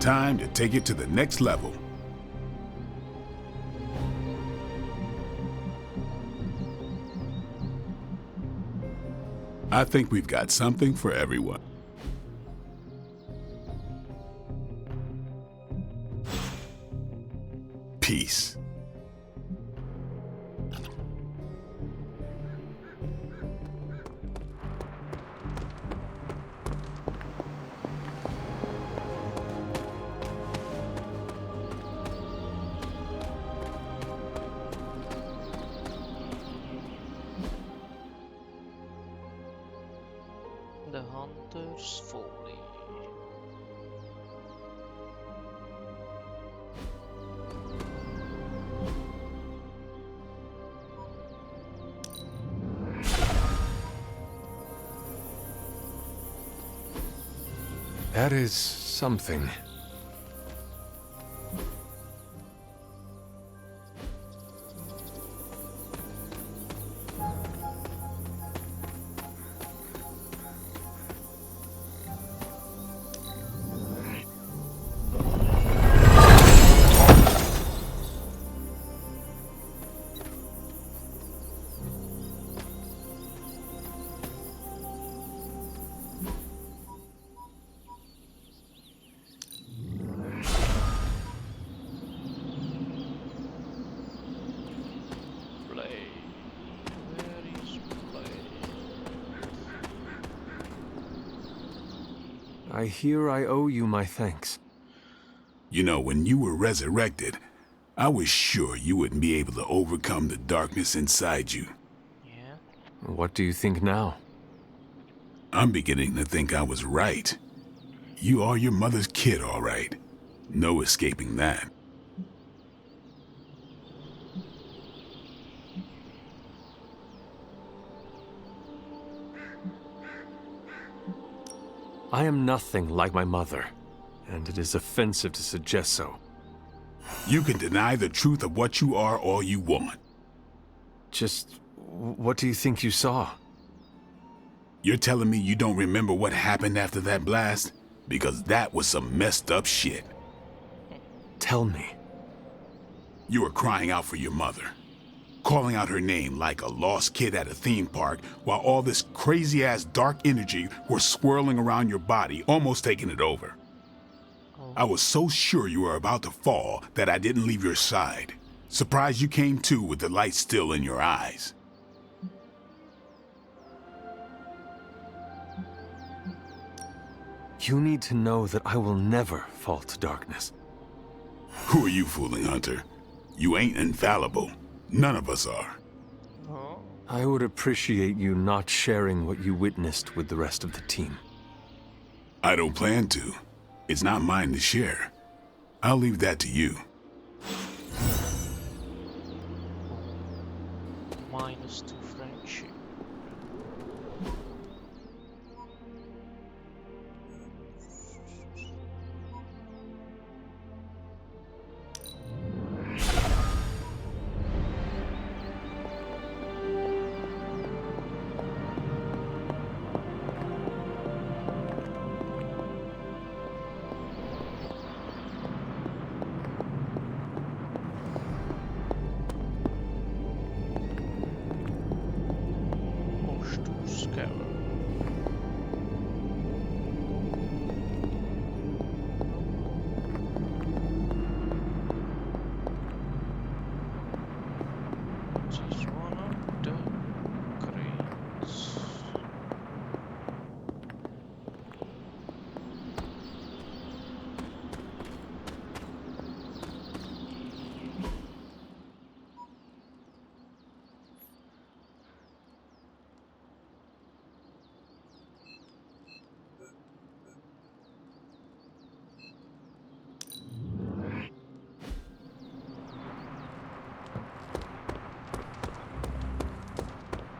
Time to take it to the next level. I think we've got something for everyone. Peace. The Hunter's Folly. That is something. I hear I owe you my thanks. You know, when you were resurrected, I was sure you wouldn't be able to overcome the darkness inside you. Yeah. What do you think now? I'm beginning to think I was right. You are your mother's kid, all right. No escaping that. I am nothing like my mother, and it is offensive to suggest so. You can deny the truth of what you are all you want. Just, what do you think you saw? You're telling me you don't remember what happened after that blast? Because that was some messed up shit. Tell me. You were crying out for your mother, calling out her name like a lost kid at a theme park, while all this crazy-ass dark energy was swirling around your body, almost taking it over. I was so sure you were about to fall that I didn't leave your side. Surprised you came to with the light still in your eyes. You need to know that I will never fall to darkness. Who are you fooling, Hunter? You ain't infallible. None of us are. Oh. I would appreciate you not sharing what you witnessed with the rest of the team. I don't plan to. It's not mine to share. I'll leave that to you. -2 friendship.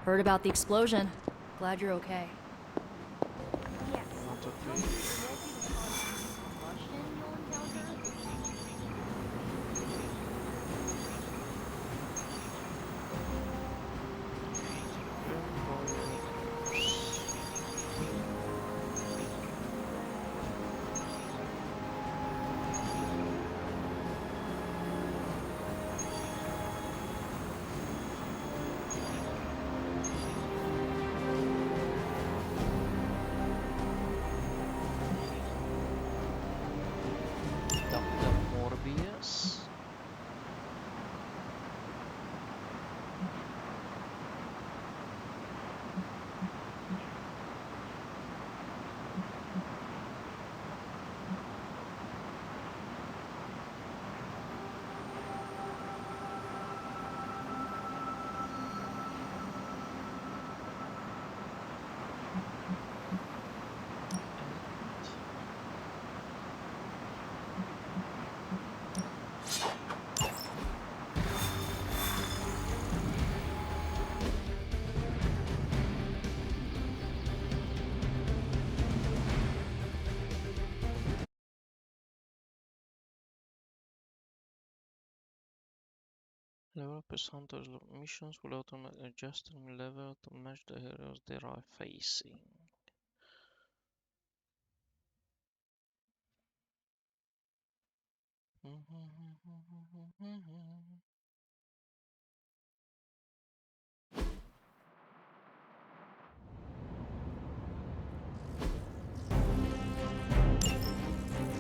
Heard about the explosion. Glad you're okay. Not okay. Developers hunters missions will automatically adjust enemy level to match the heroes they are facing.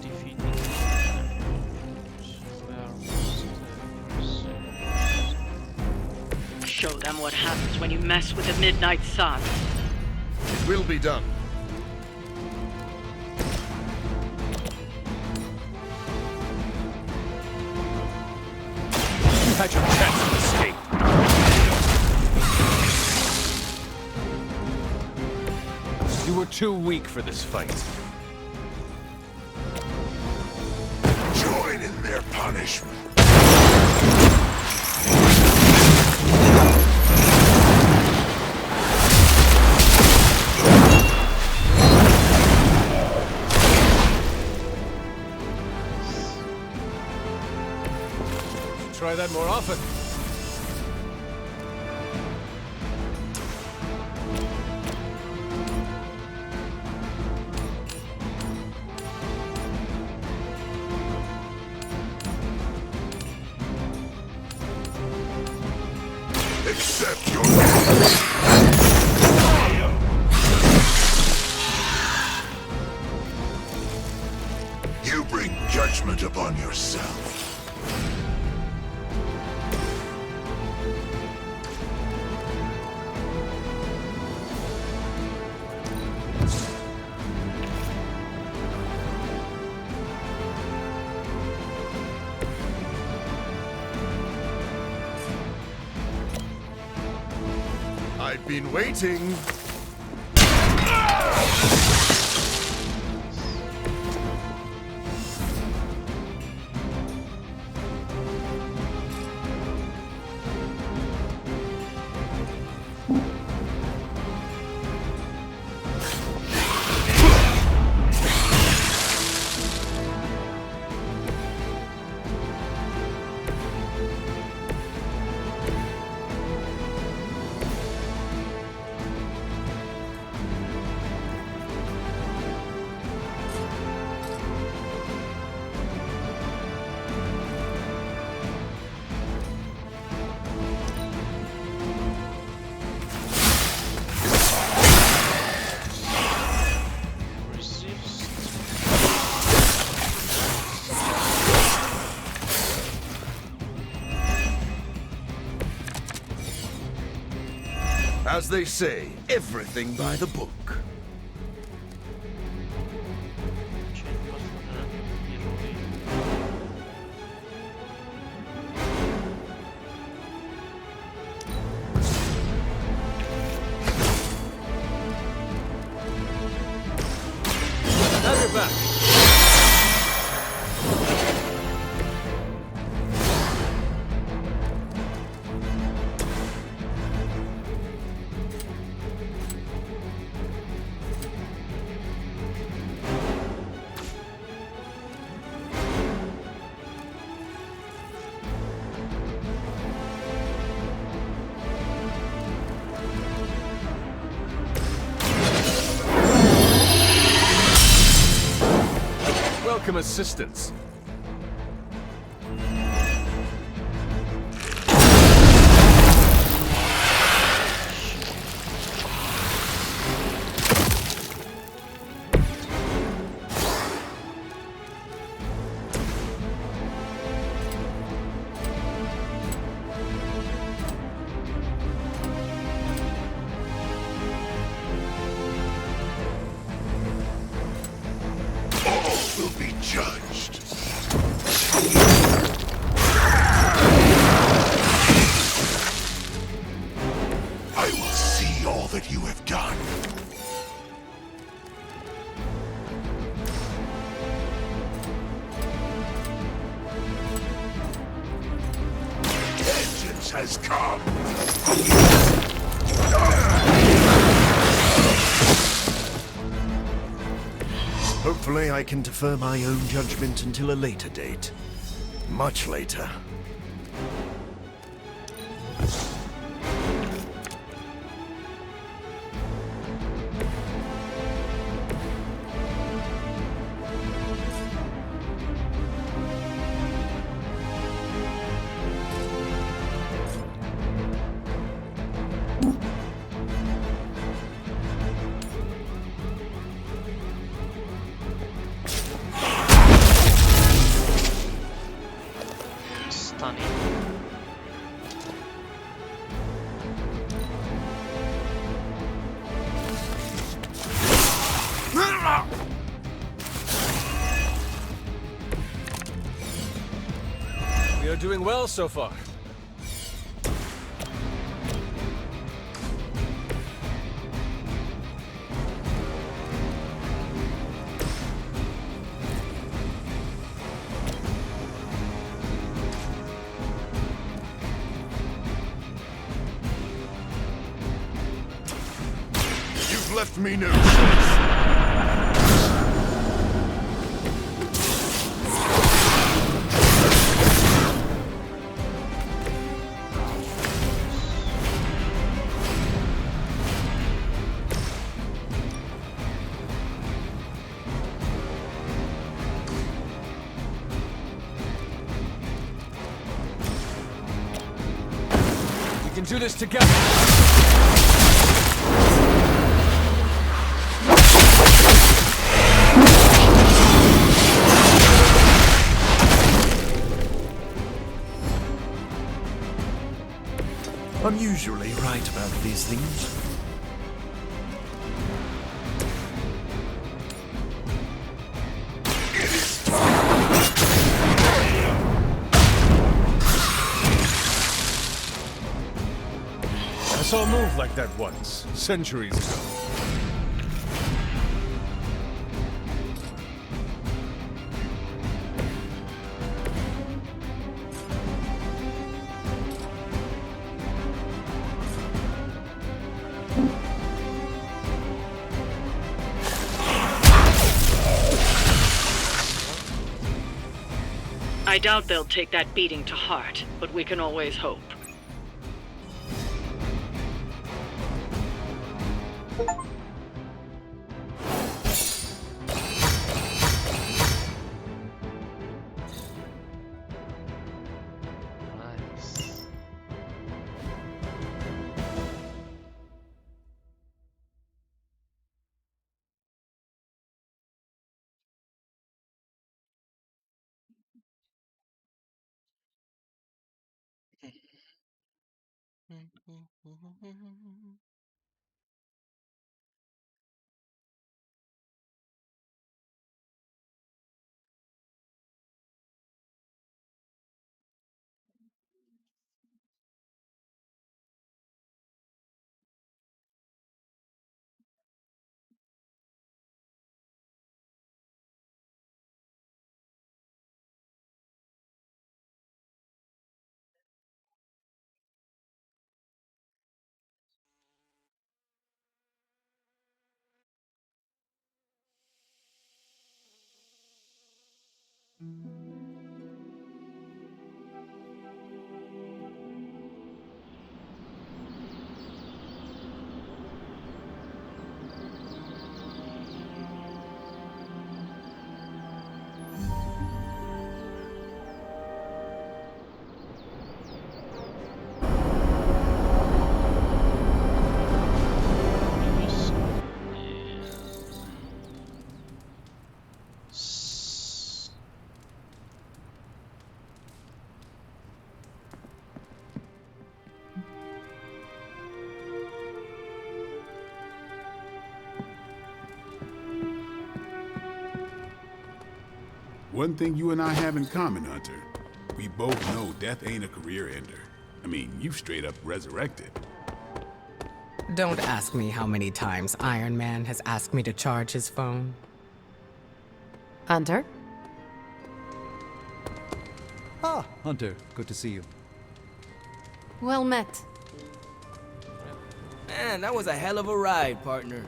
Defeating enemies Show them what happens when you mess with the Midnight Sun. It will be done. You had your chance to escape. You were too weak for this fight. Join in their punishment. Try that more often. Accept your You bring judgment upon yourself. I've been waiting. As they say, everything by the book. Have your back. Welcome assistance. Will be judged. I will see all that you have done. Vengeance has come. Hopefully I can defer my own judgment until a later date. Much later. Stunning. We are doing well so far. You've left me no choice. We can do this together. I'm usually right about these things. I saw a move like that once, centuries ago. I doubt they'll take that beating to heart, but we can always hope. Nice. One thing you and I have in common, Hunter, we both know death ain't a career ender. I mean, you straight up resurrected. Don't ask me how many times Iron Man has asked me to charge his phone. Hunter? Ah, Hunter, good to see you. Well met. Man, that was a hell of a ride, partner.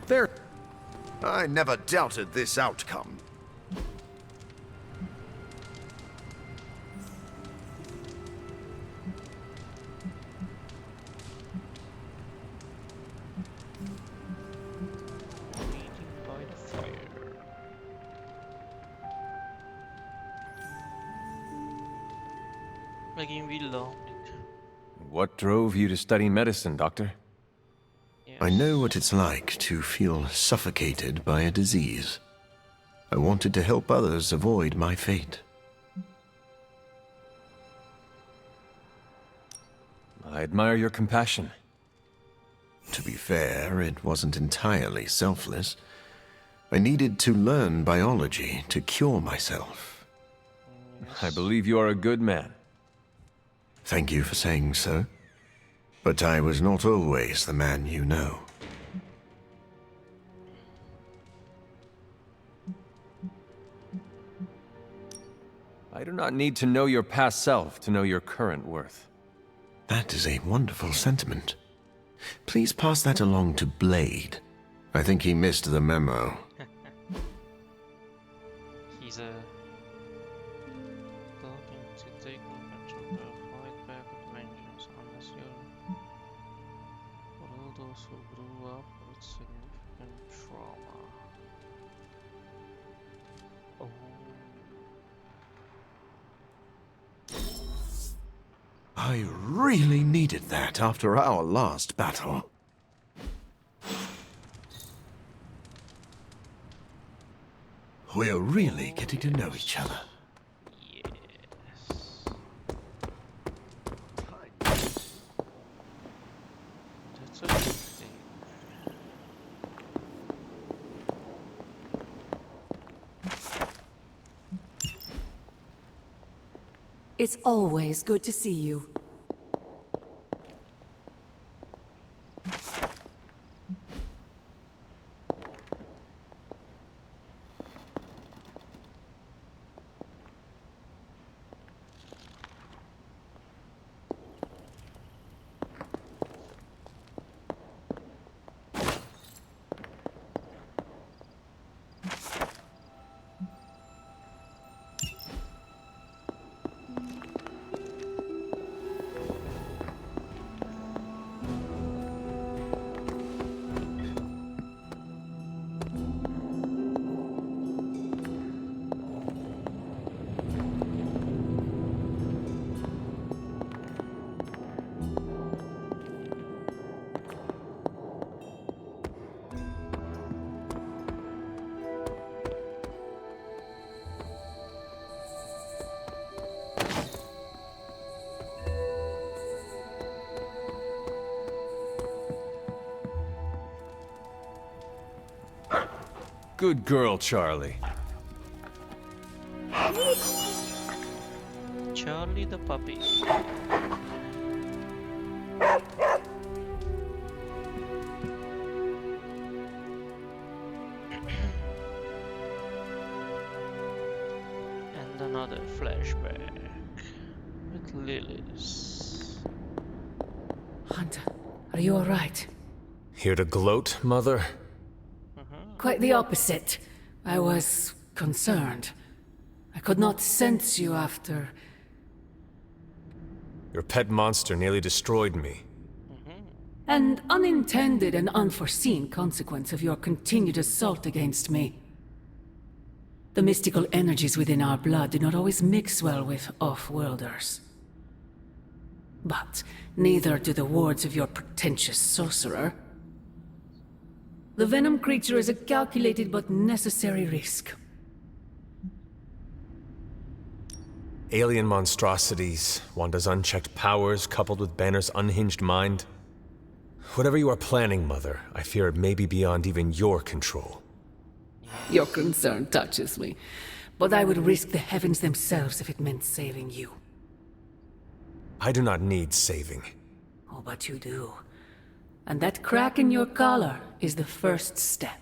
There. I never doubted this outcome. Waiting by the fire. Megint villamlik. What drove you to study medicine, Doctor? I know what it's like to feel suffocated by a disease. I wanted to help others avoid my fate. I admire your compassion. To be fair, it wasn't entirely selfless. I needed to learn biology to cure myself. I believe you are a good man. Thank you for saying so. But I was not always the man you know. I do not need to know your past self to know your current worth. That is a wonderful sentiment. Please pass that along to Blade. I think he missed the memo. He's talking to take revenge of the fight back with vengeance unless you're for all those who grew up with significant trauma. Oh. I really needed that after our last battle. We're really getting to know each other. Yes. That's a good thing. It's always good to see you. Good girl, Charlie. Charlie the puppy. And another flashback with Lilies. Hunter, are you alright? Here to gloat, Mother? Quite the opposite. I was concerned. I could not sense you after... Your pet monster nearly destroyed me. An unintended and unforeseen consequence of your continued assault against me. The mystical energies within our blood do not always mix well with off-worlders. But neither do the wards of your pretentious sorcerer. The venom creature is a calculated but necessary risk. Alien monstrosities, Wanda's unchecked powers coupled with Banner's unhinged mind. Whatever you are planning, Mother, I fear it may be beyond even your control. Your concern touches me, but I would risk the heavens themselves if it meant saving you. I do not need saving. Oh, but you do. And that crack in your collar is the first step.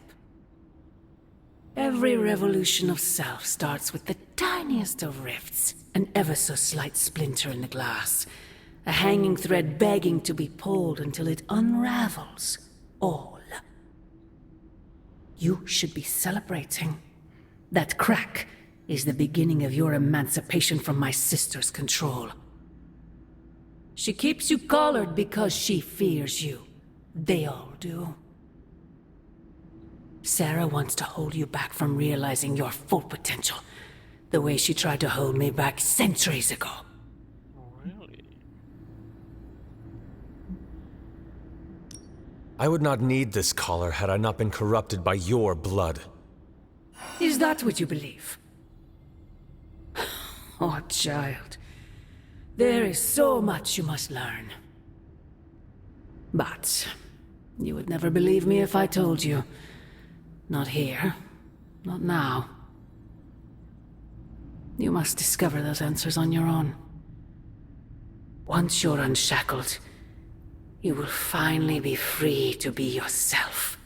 Every revolution of self starts with the tiniest of rifts, an ever so slight splinter in the glass, a hanging thread begging to be pulled until it unravels all. You should be celebrating. That crack is the beginning of your emancipation from my sister's control. She keeps you collared because she fears you. They all do. Sarah wants to hold you back from realizing your full potential, the way she tried to hold me back centuries ago. Really? I would not need this collar had I not been corrupted by your blood. Is that what you believe? Oh, child. There is so much you must learn. But you would never believe me if I told you. Not here. Not now. You must discover those answers on your own. Once you're unshackled, you will finally be free to be yourself.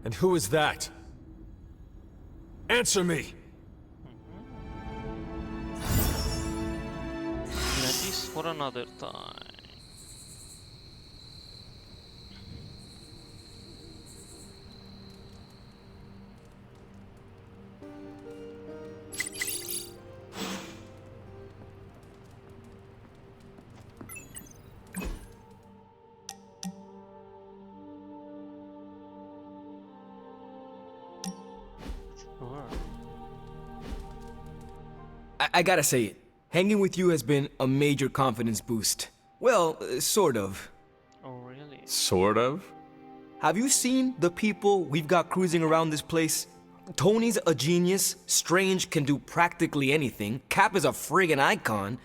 And who is that? Answer me! That is for another time. Sure. I gotta say it. Hanging with you has been a major confidence boost. Well, sort of. Oh, really? Sort of? Have you seen the people we've got cruising around this place? Tony's a genius, Strange can do practically anything, Cap is a friggin' icon,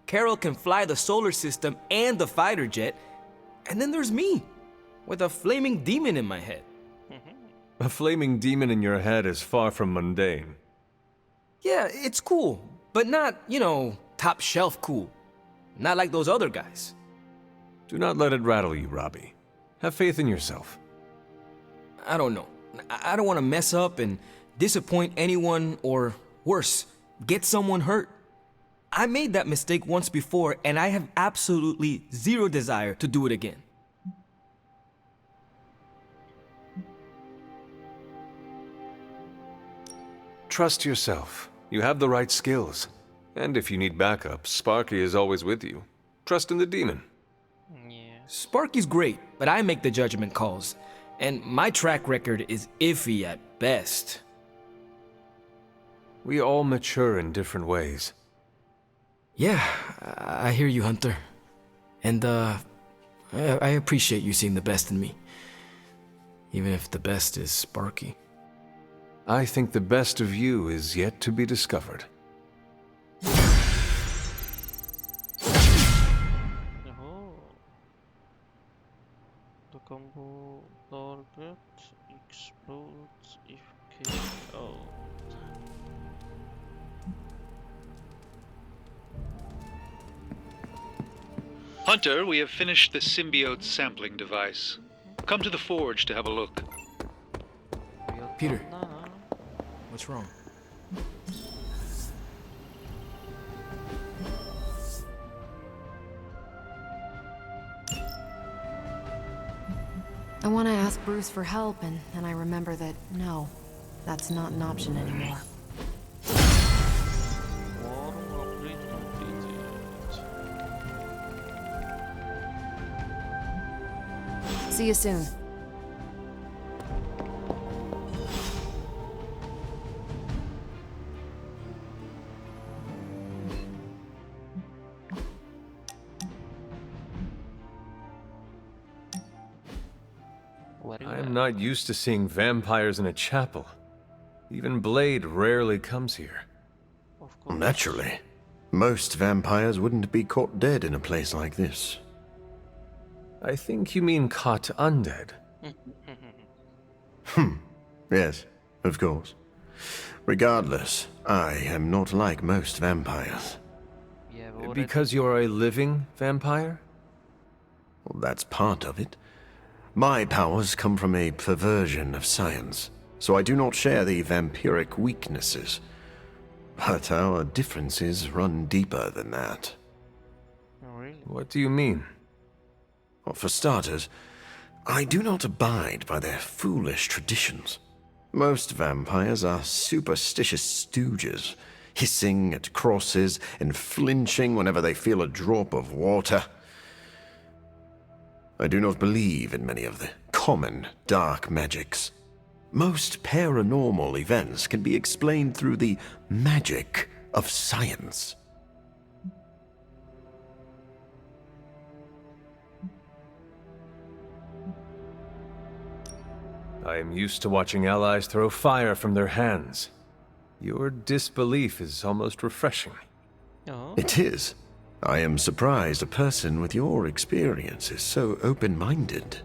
Carol can fly the solar system and the fighter jet, and then there's me, with a flaming demon in my head. A flaming demon in your head is far from mundane. Yeah, it's cool, but not, you know, top shelf cool. Not like those other guys. Do not let it rattle you, Robbie. Have faith in yourself. I don't know. I don't want to mess up and disappoint anyone or, worse, get someone hurt. I made that mistake once before and I have absolutely zero desire to do it again. Trust yourself. You have the right skills. And if you need backup, Sparky is always with you. Trust in the demon. Yeah. Sparky's great, but I make the judgment calls. And my track record is iffy at best. We all mature in different ways. Yeah, I hear you, Hunter. And, I appreciate you seeing the best in me. Even if the best is Sparky. I think the best of you is yet to be discovered. Oh. The combo target explodes if KO. Hunter, we have finished the symbiote sampling device. Come to the forge to have a look. Peter. What's wrong? I want to ask Bruce for help, and then I remember that, no, that's not an option anymore. See you soon. I am not used to seeing vampires in a chapel. Even Blade rarely comes here. Of course. Naturally. Most vampires wouldn't be caught dead in a place like this. I think you mean caught undead. Yes, of course. Regardless, I am not like most vampires. Yeah, but what Because you're a living vampire? Well, that's part of it. My powers come from a perversion of science, so I do not share the vampiric weaknesses. But our differences run deeper than that. Oh, really? What do you mean? Well, for starters, I do not abide by their foolish traditions. Most vampires are superstitious stooges, hissing at crosses and flinching whenever they feel a drop of water. I do not believe in many of the common dark magics. Most paranormal events can be explained through the magic of science. I am used to watching allies throw fire from their hands. Your disbelief is almost refreshing. Ja. It is. I am surprised a person with your experience is so open-minded.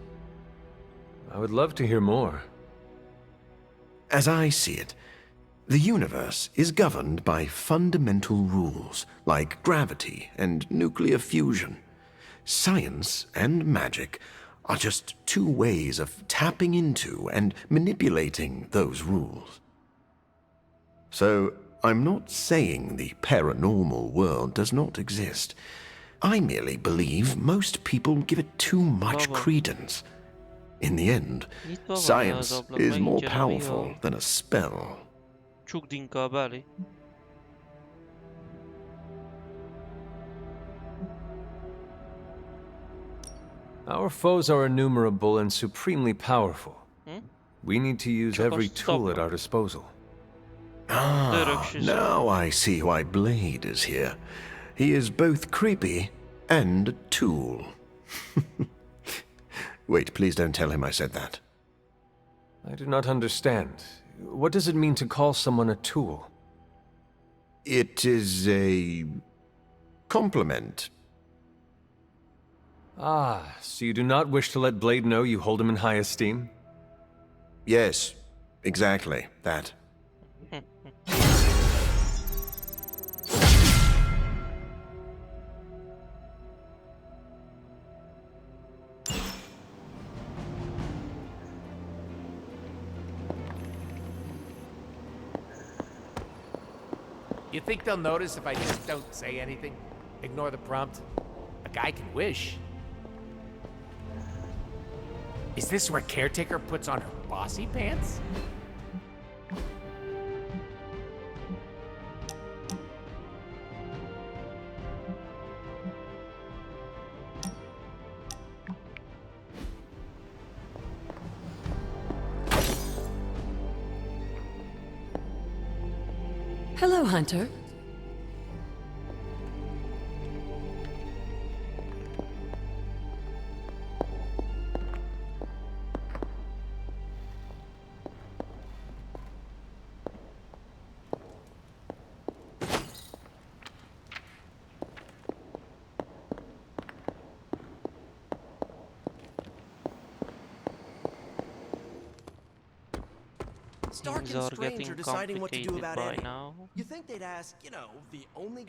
I would love to hear more. As I see it, the universe is governed by fundamental rules like gravity and nuclear fusion. Science and magic are just two ways of tapping into and manipulating those rules. So, I'm not saying the paranormal world does not exist. I merely believe most people give it too much credence. In the end, science is more powerful than a spell. Csuk din kabeli. Our foes are innumerable and supremely powerful. We need to use every tool at our disposal. Ah, now I see why Blade is here. He is both creepy and a tool. Wait, please don't tell him I said that. I do not understand. What does it mean to call someone a tool? It is a compliment. Ah, so you do not wish to let Blade know you hold him in high esteem? Yes, exactly that. You think they'll notice if I just don't say anything? Ignore the prompt? A guy can wish. Is this where Caretaker puts on her bossy pants? Hello, Hunter. Things are getting complicated by now. You think they'd ask, the only guy